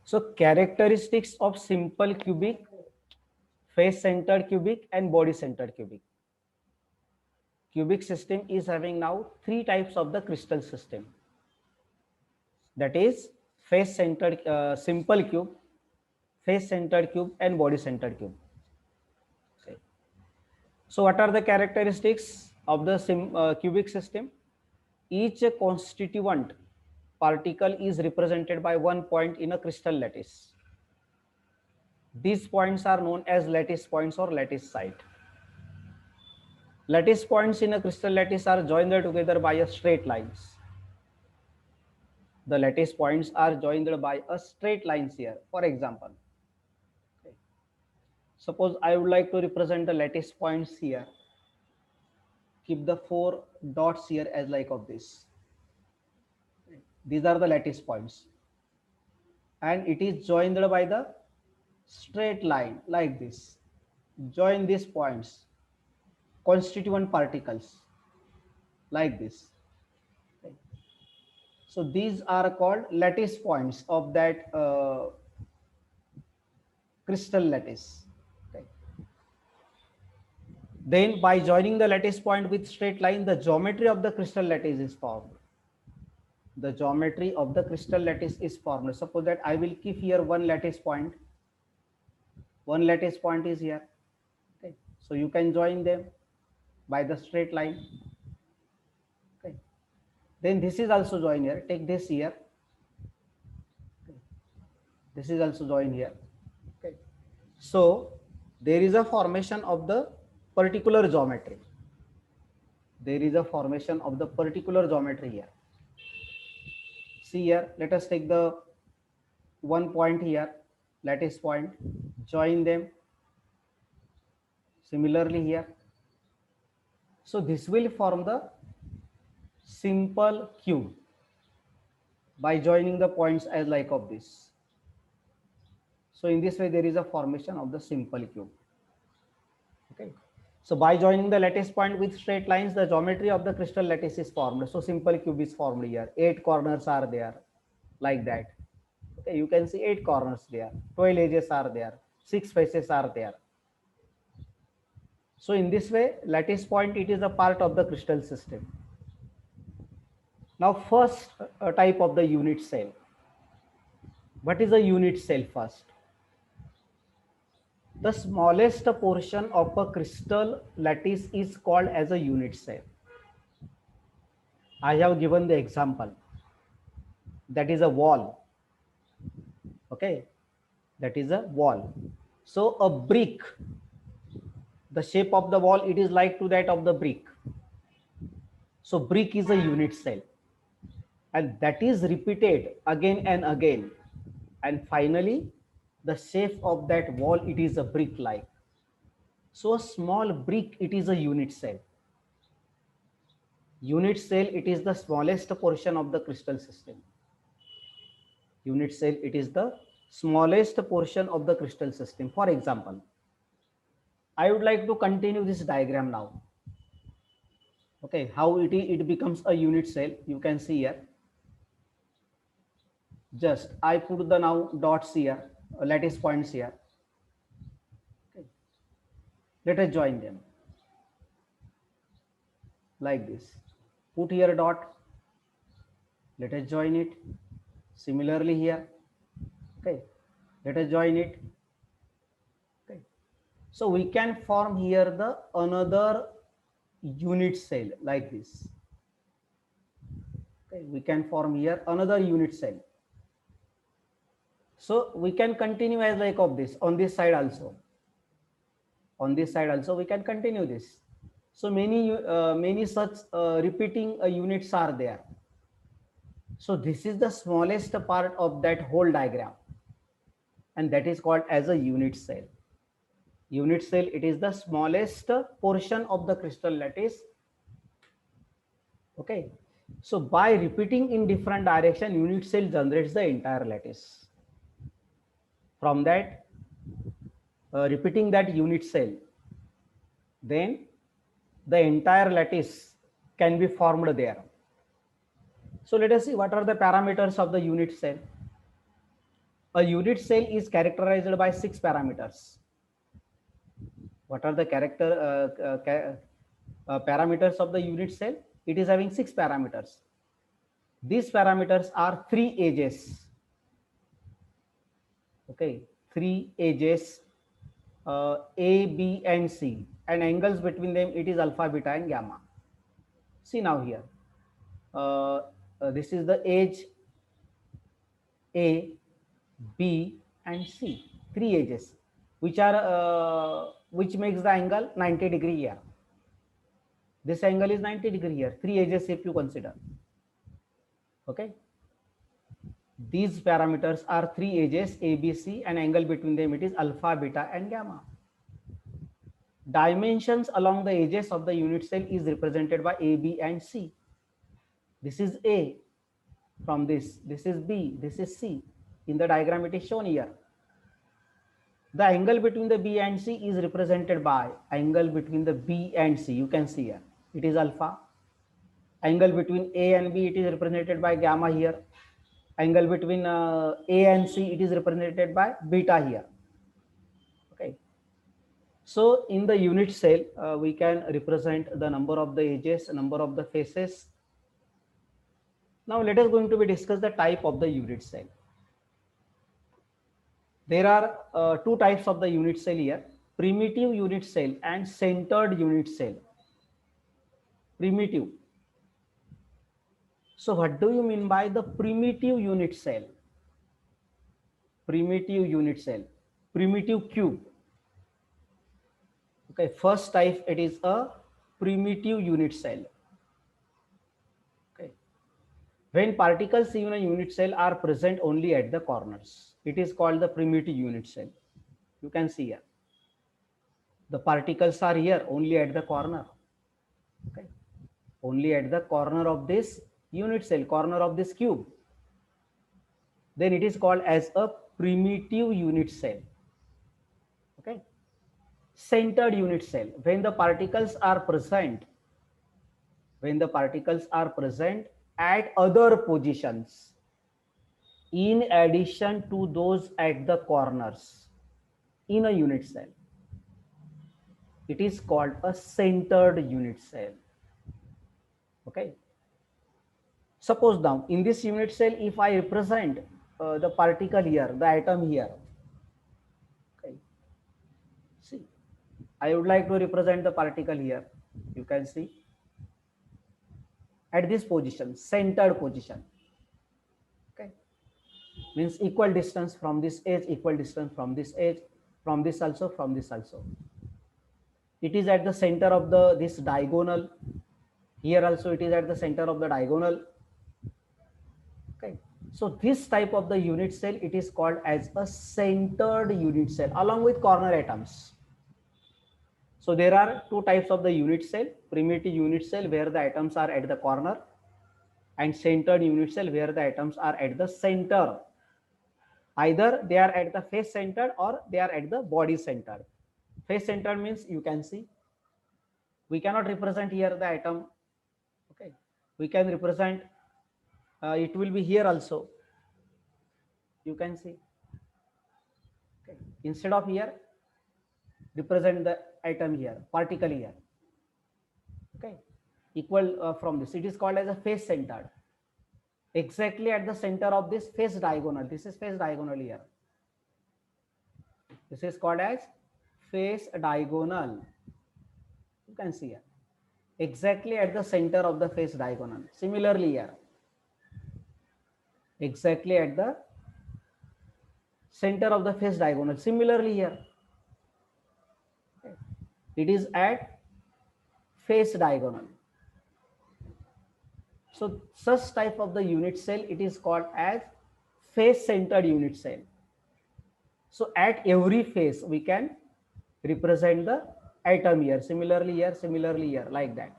So characteristics of simple cubic, face centered cubic and body centered cubic. Cubic system is having now three types of the crystal system. That is face centered simple cube, face centered cube and body centered cube. Okay. So what are the characteristics of the cubic system? Each constituent particle is represented by one point in a crystal lattice. These points are known as lattice points or lattice site. Lattice points in a crystal lattice are joined together by a straight lines. The lattice points are joined by a straight lines here. For example, okay, suppose I would like to represent the lattice points here. Keep the four dots here as like of this. These are the lattice points, and it is joined by the straight line like this. Join these points, constituent particles like this. Okay. So these are called lattice points of that crystal lattice. Okay. Then by joining the lattice point with straight line, the geometry of the crystal lattice is formed. The geometry of the crystal lattice is formed. Suppose that I will keep here one lattice point. One lattice point is here. Okay. So you can join them by the straight line. Okay. Then this is also joined here. Take this here. Okay. This is also joined here. Okay. So there is a formation of the particular geometry. There is a formation of the particular geometry here. See here, let us take the one point here, lattice point, join them. Similarly here. So this will form the simple cube by joining the points as like of this. So in this way, there is a formation of the simple cube. Okay. So by joining the lattice point with straight lines, the geometry of the crystal lattice is formed. So simple cube is formed here. 8 corners are there, like that. Okay, you can see 8 corners there. 12 edges are there. 6 faces are there. So in this way, lattice point, it is a part of the crystal system. Now first type of the unit cell. What is a unit cell first? The smallest portion of a crystal lattice is called as a unit cell. I have given the example. That is a wall. Okay, that is a wall. So a brick, the shape of the wall, it is like to that of the brick. So brick is a unit cell, and that is repeated again and again, and finally the shape of that wall, it is a brick like. So a small brick, it is a unit cell. Unit cell, it is the smallest portion of the crystal system. Unit cell, it is the smallest portion of the crystal system. For example, I would like to continue this diagram now. Okay, how it becomes a unit cell, you can see here. Just I put the now dots here, lattice points here. Okay. Let us join them like this. Put here a dot. Let us join it. Similarly here. Okay. Let us join it. Okay. So we can form here the another unit cell like this. Okay. We can form here another unit cell. So we can continue as like of this on this side also. On this side also we can continue this. So many such repeating units are there. So this is the smallest part of that whole diagram, and that is called as a unit cell. Unit cell, it is the smallest portion of the crystal lattice. Okay. So by repeating in different direction, unit cell generates the entire lattice. From that, repeating that unit cell, then the entire lattice can be formed there. So let us see what are the parameters of the unit cell. A unit cell is characterized by 6 parameters. What are the parameters of the unit cell? It is having 6 parameters. These parameters are 3 edges. Okay, 3 edges, A, B, and C, and angles between them, it is alpha, beta, and gamma. See now here, this is the edge A, B, and C, 3 edges, which makes the angle 90 degree here. This angle is 90 degree here. 3 edges if you consider. Okay. These parameters are 3 edges A, B, C, and angle between them, it is alpha, beta, and gamma. Dimensions along the edges of the unit cell is represented by A, B, and C. This is A from this is B, this is C. In the diagram, it is shown here. The angle between the B and C is represented by angle between the B and C. You can see here, it is alpha. Angle between A and B, it is represented by gamma here. Angle between A and C, it is represented by beta here. Okay. So in the unit cell, we can represent the number of the edges, number of the faces. Now let us going to be discuss the type of the unit cell. There are 2 types of the unit cell here: primitive unit cell and centered unit cell. Primitive. So what do you mean by the primitive unit cell? Primitive unit cell, primitive cube. Okay, first type, it is a primitive unit cell. Okay, when particles in a unit cell are present only at the corners, it is called the primitive unit cell. You can see here, the particles are here only at the corner. Okay, only at the corner of this unit cell, corner of this cube. Then it is called as a primitive unit cell. Okay. Centered unit cell, when the particles are present at other positions in addition to those at the corners in a unit cell, it is called a centered unit cell. Okay. Suppose now in this unit cell, if I represent the particle here, the atom here. Okay. See, I would like to represent the particle here. You can see at this position, centered position. Okay, means equal distance from this edge, equal distance from this edge, from this also, from this also. It is at the center of this diagonal. Here also it is at the center of the diagonal. Okay, so this type of the unit cell, it is called as a centered unit cell along with corner atoms. So there are 2 types of the unit cell: primitive unit cell where the atoms are at the corner, and centered unit cell where the atoms are at the center. Either they are at the face centered or they are at the body centered. Face centered means, you can see, we cannot represent here the atom. Okay, we can represent, it will be here also. You can see. Okay, instead of here, represent the atom here, particle here. Okay, equal from this, it is called as a face centered. Exactly at the center of this face diagonal. This is face diagonal here. This is called as face diagonal. You can see here, exactly at the center of the face diagonal. Similarly here, exactly at the center of the face diagonal. Similarly here, okay, it is at face diagonal. So such type of the unit cell, it is called as face centered unit cell. So at every face we can represent the atom here, similarly here, like that.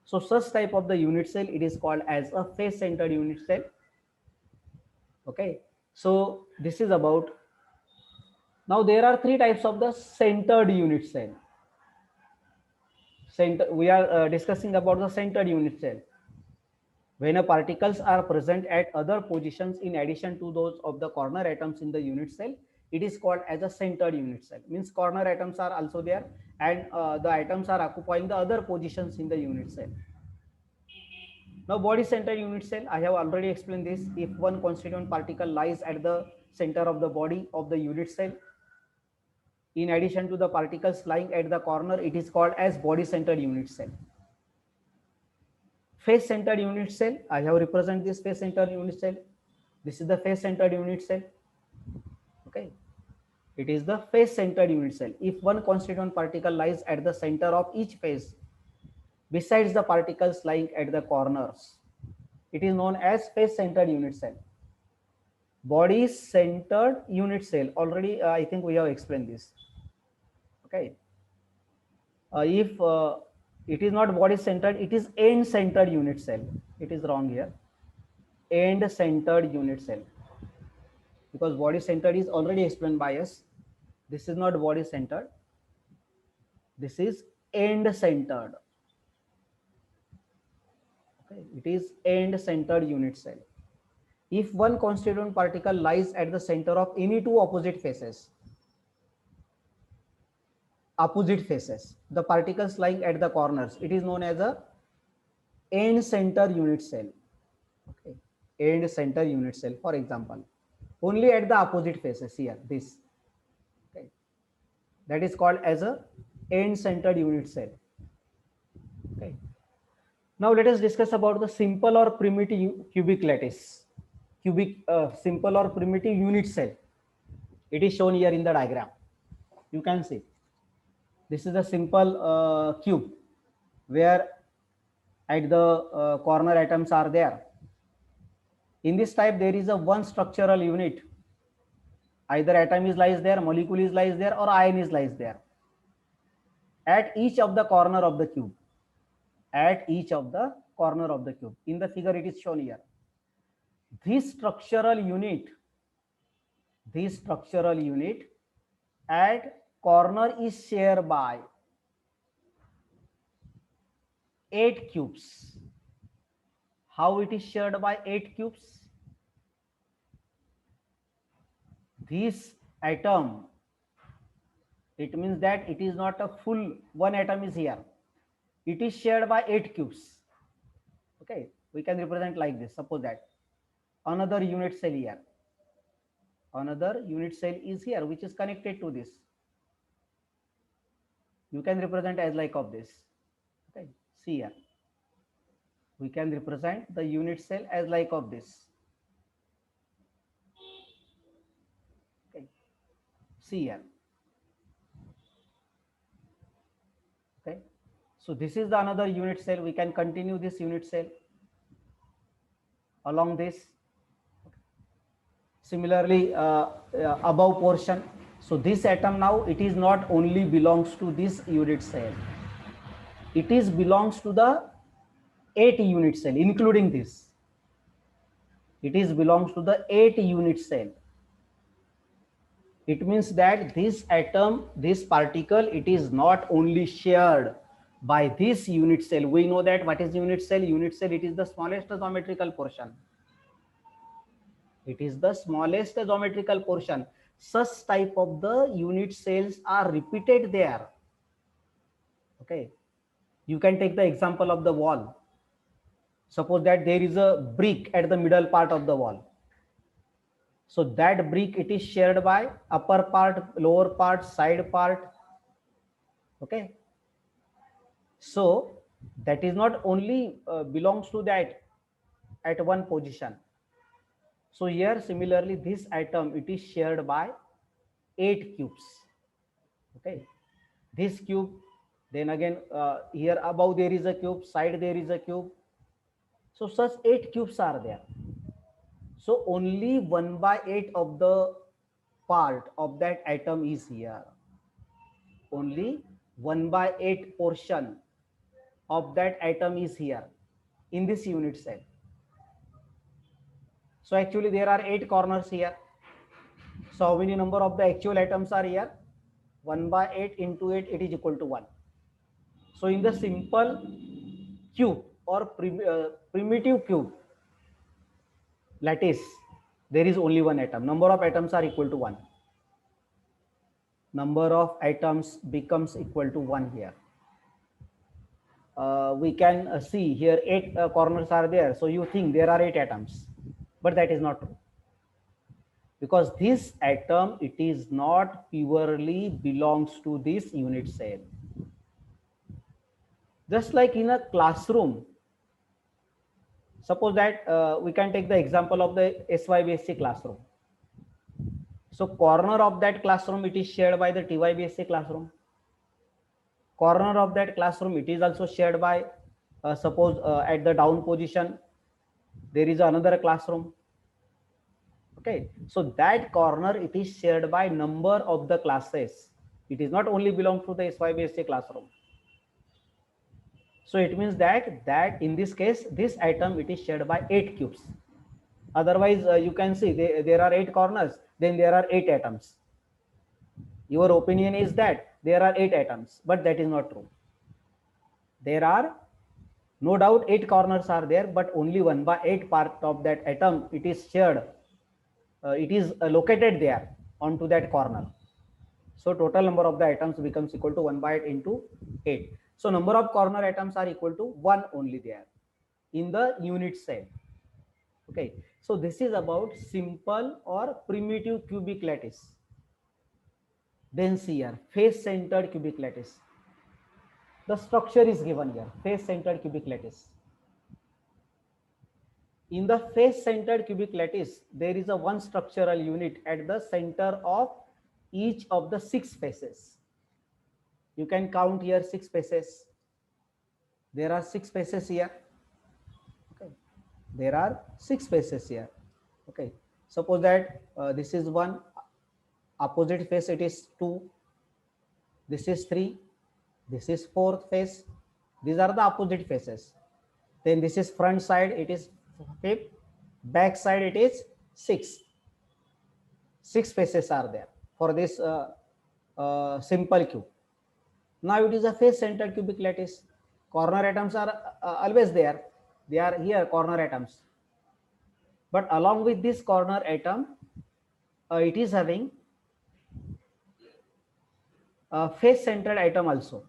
So such type of the unit cell, it is called as a face centered unit cell. Okay, so this is about. Now there are 3 types of the centered unit cell. We are discussing about the centered unit cell. When a particles are present at other positions in addition to those of the corner atoms in the unit cell, it is called as a centered unit cell. Means corner atoms are also there, and the atoms are occupying the other positions in the unit cell. Now body centered unit cell, I have already explained this. If one constituent particle lies at the center of the body of the unit cell, in addition to the particles lying at the corner, it is called as body centered unit cell. Face centered unit cell, I have represented this face centered unit cell. This is the face centered unit cell. Okay, it is the face centered unit cell. If one constituent particle lies at the center of each face besides the particles lying at the corners, it is known as face centered unit cell. Body centered unit cell, already I think we have explained this. Okay, if it is not body centered, it is end centered unit cell. It is wrong here. End centered unit cell, because body centered is already explained by us. This is not body centered, this is end centered. Okay, it is end centered unit cell. If one constituent particle lies at the center of any two opposite faces, the particles lying at the corners, it is known as a end center unit cell. Okay, end center unit cell. For example, only at the opposite faces here, this. Okay, that is called as a end centered unit cell. Okay, now let us discuss about the simple or primitive cubic lattice. Simple or primitive unit cell. It is shown here in the diagram. You can see this is a simple cube where at the corner atoms are there. In this type, there is a one structural unit. Either atom is lies there, molecule is lies there, or ion is lies there. At each of the corner of the cube. At each of the corner of the cube. In the figure, it is shown here. This structural unit at corner is shared by 8 cubes. How it is shared by 8 cubes? This atom, it means that it is not a full one atom is here. It is shared by 8 cubes. Okay, we can represent like this. Suppose that another unit cell here. Another unit cell is here which is connected to this. You can represent as like of this. Okay, see here. We can represent the unit cell as like of this. Okay, see here. Okay, so this is the another unit cell. We can continue this unit cell along this. Similarly, above portion. So this atom now, it is not only belongs to this unit cell. It is belongs to the 8 unit cell, including this. It is belongs to the 8 unit cell. It means that this atom, this particle, it is not only shared by this unit cell. We know that what is unit cell? Unit cell, it is the smallest geometrical portion. It is the smallest geometrical portion. Such type of the unit cells are repeated there. Okay, you can take the example of the wall. Suppose that there is a brick at the middle part of the wall. So that brick, it is shared by upper part, lower part, side part. Okay, so that is not only belongs to that at one position. So here similarly, this atom, it is shared by 8 cubes. Okay, this cube, then again here above there is a cube, side there is a cube. So such 8 cubes are there. So only 1/8 of the part of that atom is here. Only 1/8 portion of that atom is here in this unit cell. So actually there are 8 corners here. So how many number of the actual atoms are here? 1/8 into 8, it is equal to 1. So in the simple cube, or primitive cube lattice, there is only one atom. Number of atoms are equal to 1. Number of atoms becomes equal to 1 here. We can see here 8 corners are there. So you think there are 8 atoms, but that is not true. Because this atom, it is not purely belongs to this unit cell. Just like in a classroom, suppose that we can take the example of the SYBSC classroom. So corner of that classroom, it is shared by the TYBSC classroom. Corner of that classroom, it is also shared by, suppose at the down position, there is another classroom. Okay, so that corner, it is shared by number of the classes. It is not only belong to the SYBSC classroom. So it means that in this case, this atom, it is shared by 8 cubes. Otherwise, you can see there are 8 corners, then there are 8 atoms. Your opinion is that there are 8 atoms, but that is not true. There are no doubt 8 corners are there, but only 1 by 8 part of that atom, it is shared. It is located there onto that corner. So total number of the atoms becomes equal to 1 by 8 into 8. So number of corner atoms are equal to 1 only there in the unit cell. Okay, so this is about simple or primitive cubic lattice. Then see here, face-centered cubic lattice. The structure is given here, face-centered cubic lattice. In the face-centered cubic lattice, there is a one structural unit at the center of each of the 6 faces. You can count here 6 faces. There are 6 faces here. Okay, there are 6 faces here. Okay, suppose that this is 1, opposite face it is 2, this is 3, this is 4th face. These are the opposite faces. Then this is front side, it is 5th, back side it is 6. 6 faces are there for this simple cube. Now it is a face-centered cubic lattice. Corner atoms are always there. They are here, corner atoms. But along with this corner atom, it is having a face-centered atom also.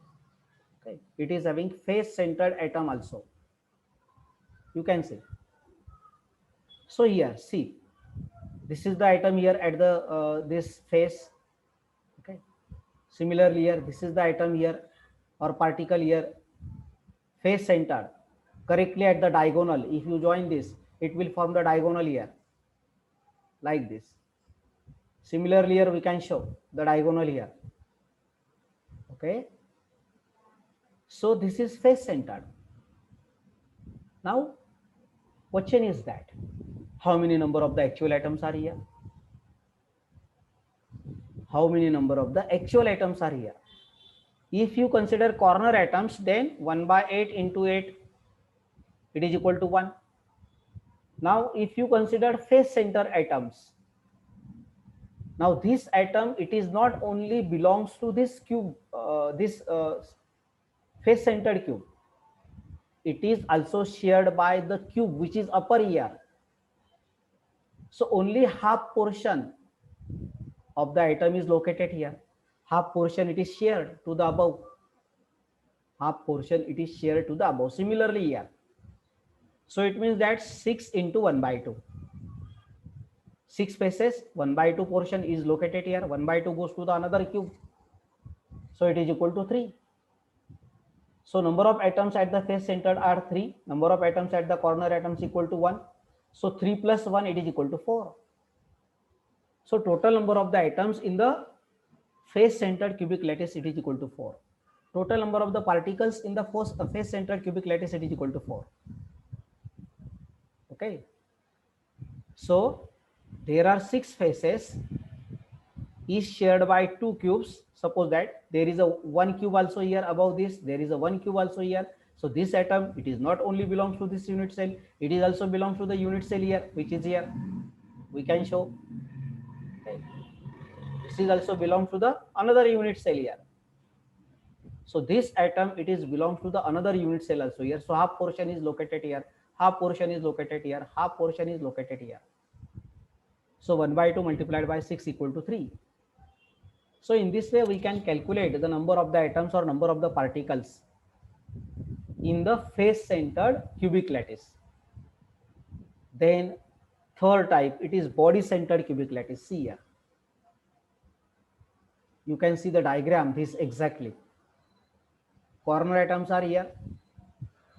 Okay, it is having face-centered atom also. You can see. So here, see, this is the atom here at the this face. Okay. Similarly here, this is the atom here or particle here, face-centered, correctly at the diagonal. If you join this, it will form the diagonal here, like this. Similarly here, we can show the diagonal here. Okay. So this is face-centered. Now, question is that how many number of the actual atoms are here? How many number of the actual atoms are here? If you consider corner atoms, then 1 by 8 into 8, it is equal to 1. Now, if you consider face-centered atoms, now this atom, it is not only belongs to this cube, this face-centered cube, it is also shared by the cube which is upper here. So only half portion of the atom is located here. Half portion it is shared to the above. Half portion it is shared to the above. Similarly here. So it means that 6 into 1 by 2. 6 faces, 1 by 2 portion is located here. 1 by 2 goes to the another cube. So it is equal to 3. So number of atoms at the face centered are 3. Number of atoms at the corner atoms equal to 1. So 3 plus 1, it is equal to 4. So total number of the atoms in the face centered cubic lattice, it is equal to 4. Total number of the particles in the face centered cubic lattice, it is equal to 4. Okay. So there are 6 faces, each shared by 2 cubes. Suppose that there is a 1 cube also here above this, there is a 1 cube also here. So this atom, it is not only belongs to this unit cell, it is also belongs to the unit cell here, which is here. We can show. Okay. This is also belongs to the another unit cell here. So this atom, it is belongs to the another unit cell also here. So half portion is located here, half portion is located here, half portion is located here. So 1 by 2 multiplied by 6 equal to 3. So in this way we can calculate the number of the atoms or number of the particles in the face centered cubic lattice. Then third type, it is body centered cubic lattice. See here, you can see the diagram this exactly. Corner atoms are here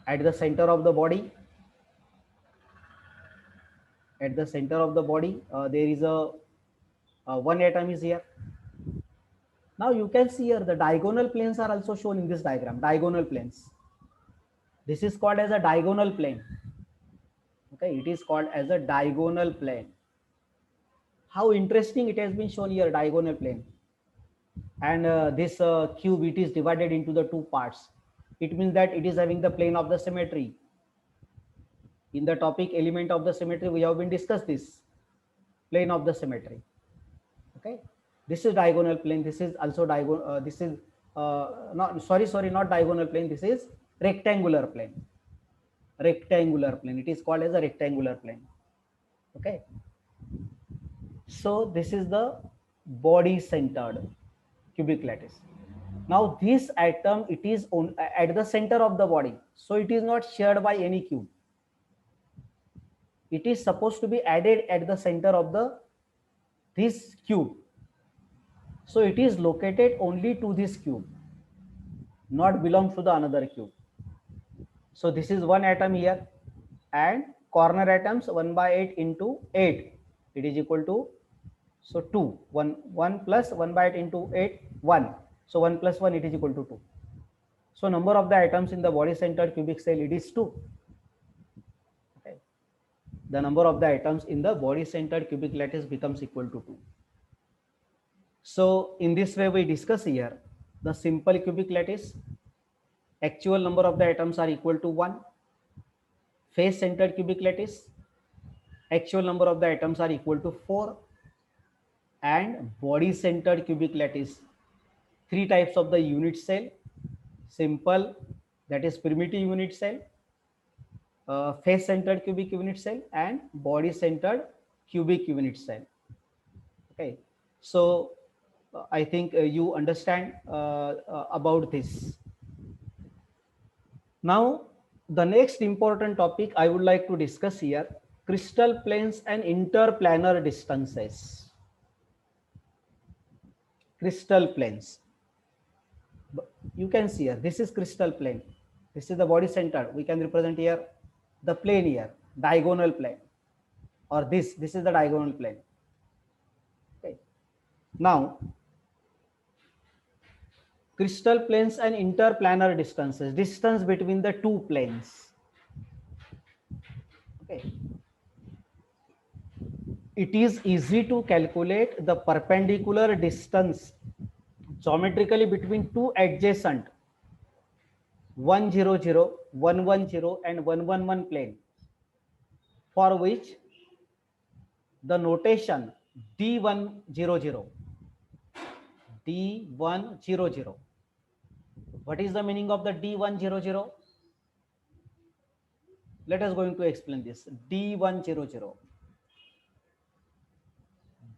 at the center of the body. At the center of the body there is a one atom is here. Now you can see here the diagonal planes are also shown in this diagram. Diagonal planes, this is called as a diagonal plane. Okay, it is called as a diagonal plane. How interesting it has been shown here, diagonal plane. And this cube, it is divided into the two parts. It means that it is having the plane of the symmetry. In the topic element of the symmetry, we have been discussed this plane of the symmetry. Okay, this is diagonal plane. This is also diagonal. This is not diagonal plane. This is rectangular plane. Rectangular plane. It is called as a rectangular plane. Okay. So this is the body centered cubic lattice. Now this atom, it is on at the center of the body, so it is not shared by any cube. It is supposed to be added at the center of this cube. So it is located only to this cube, not belongs to the another cube. So this is one atom here, and corner atoms 1 by 8 into 8, it is equal to, so 2, 1 plus 1 by 8 into 8, 1. So 1 plus 1, it is equal to 2. So number of the atoms in the body centered cubic cell, it is 2. Okay. The number of the atoms in the body centered cubic lattice becomes equal to 2. So in this way we discuss here the simple cubic lattice. Actual number of the atoms are equal to 1. Face centered cubic lattice, actual number of the atoms are equal to 4. And body centered cubic lattice, 3 types of the unit cell: simple, that is primitive unit cell, face centered cubic unit cell, and body centered cubic unit cell. Okay, so I think you understand about this. Now the next important topic I would like to discuss here: crystal planes and interplanar distances. Crystal planes, you can see here, this is crystal plane, this is the body center. We can represent here the plane here, diagonal plane, or this is the diagonal plane. Okay, now crystal planes and interplanar distances, distance between the two planes. Okay, it is easy to calculate the perpendicular distance geometrically between two adjacent 100, 110 and 111 plane, for which the notation D100. D100. What is the meaning of the D100? Let us going to explain this. D100.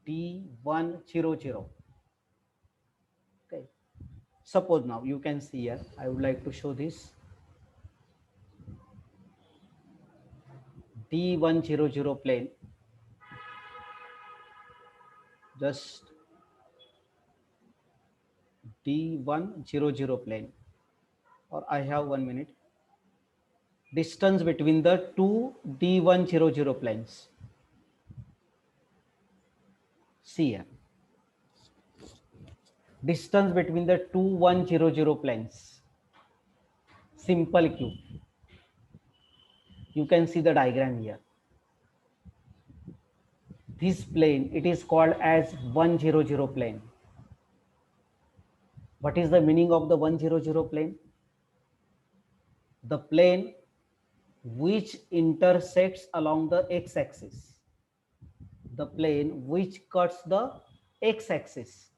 D100. Okay. Suppose now you can see here, I would like to show this. D100 plane. Just D100 plane, or I have 1 minute. Distance between the two D100 planes. See here. Distance between the two 100 planes. Simple cube. You can see the diagram here. This plane, it is called as 100 plane. What is the meaning of the 100 plane? The plane which intersects along the x-axis. The plane which cuts the x-axis.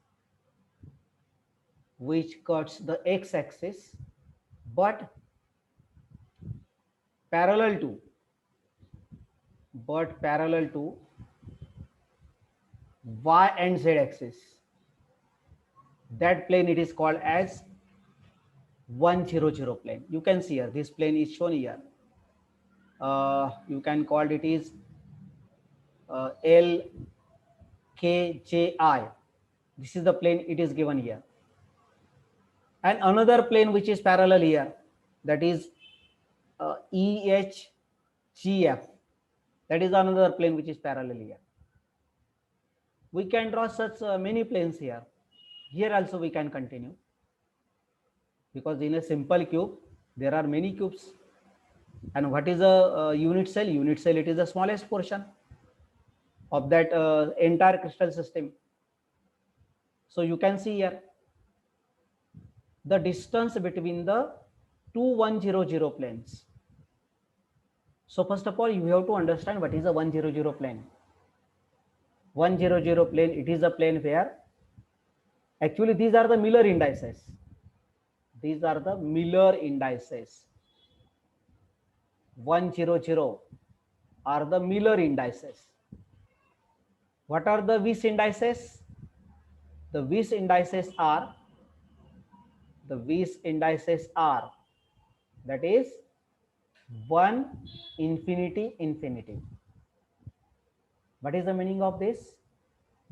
which cuts the x-axis, but parallel to y and z axis. That plane it is called as 100 plane. You can see here, this plane is shown here. You can call it is LKJI. This is the plane it is given here. And another plane which is parallel here, that is EHGF. That is another plane which is parallel here. We can draw such many planes here. Here also we can continue, because in a simple cube there are many cubes. And what is a unit cell? Unit cell, it is the smallest portion of that entire crystal system. So you can see here the distance between the two 100 planes. So first of all, you have to understand what is a 100 plane. 100 plane, it is a plane where actually these are the Miller indices. These are the Miller indices. 100 are the Miller indices. What are the Weiss indices? The Weiss indices are that is 1 infinity infinity. What is the meaning of this?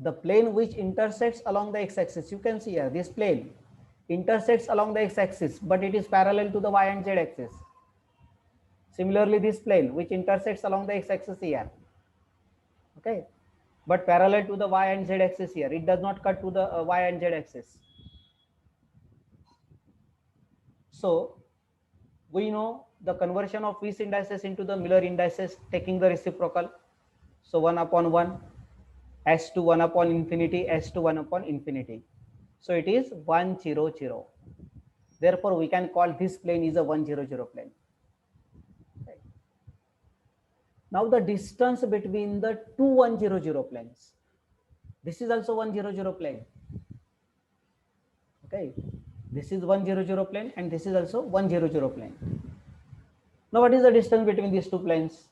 The plane which intersects along the x-axis, you can see here, this plane intersects along the x-axis, but it is parallel to the y and z axis. Similarly, this plane which intersects along the x-axis here, okay, but parallel to the y and z axis here, it does not cut to the y and z axis. So we know the conversion of Weiss indices into the Miller indices, taking the reciprocal. So 1 upon 1, s to 1 upon infinity, s to 1 upon infinity. So it is 100. Therefore, we can call this plane is a 100 plane. Okay. Now the distance between the two 100 planes. This is also 100 plane. Okay. This is 100 plane and this is also 100 plane. Now what is the distance between these two planes?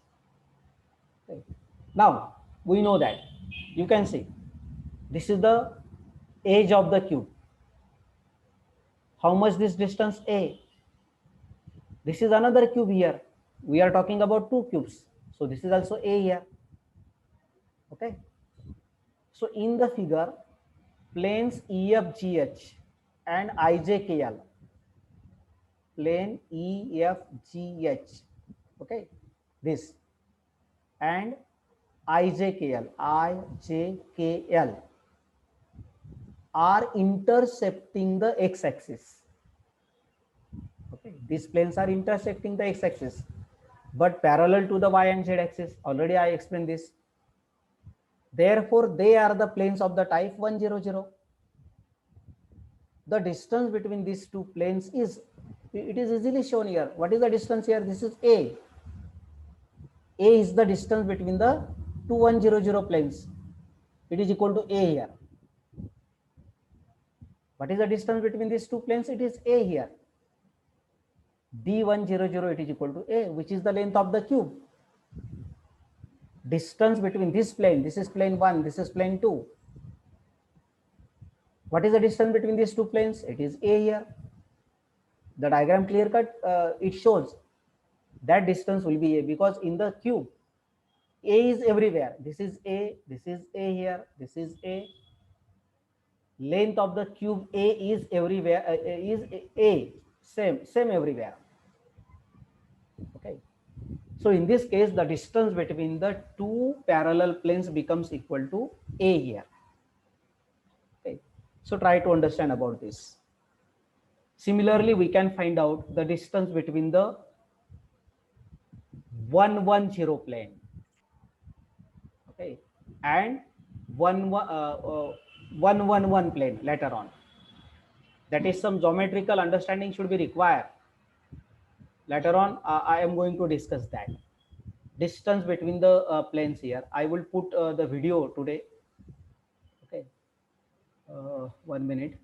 Okay. Now we know that, you can see this is the edge of the cube. How much this distance? A. This is another cube here. We are talking about two cubes. So this is also A here. Okay. So in the figure, planes EFGH and IJKL, plane EFGH, okay, this, and IJKL are intercepting the x-axis. Okay, these planes are intersecting the x-axis, but parallel to the y and z axis. Already I explained this. Therefore, they are the planes of the type 100. The distance between these two planes is, it is easily shown here. What is the distance here? This is A. A is the distance between the two 100 planes. It is equal to A here. What is the distance between these two planes? It is A here. D100, it is equal to A, which is the length of the cube. Distance between this plane, this is plane 1, this is plane 2. What is the distance between these two planes? It is A here. The diagram clear cut, it shows that distance will be A, because in the cube, A is everywhere. This is A here, this is A. Length of the cube A is everywhere, is A, same everywhere. Okay. So in this case, the distance between the two parallel planes becomes equal to A here. Okay. So try to understand about this. Similarly, we can find out the distance between the 110 plane, okay, and 111 plane later on. That is, some geometrical understanding should be required. Later on, I am going to discuss that. Distance between the planes here. I will put the video today. Okay. 1 minute.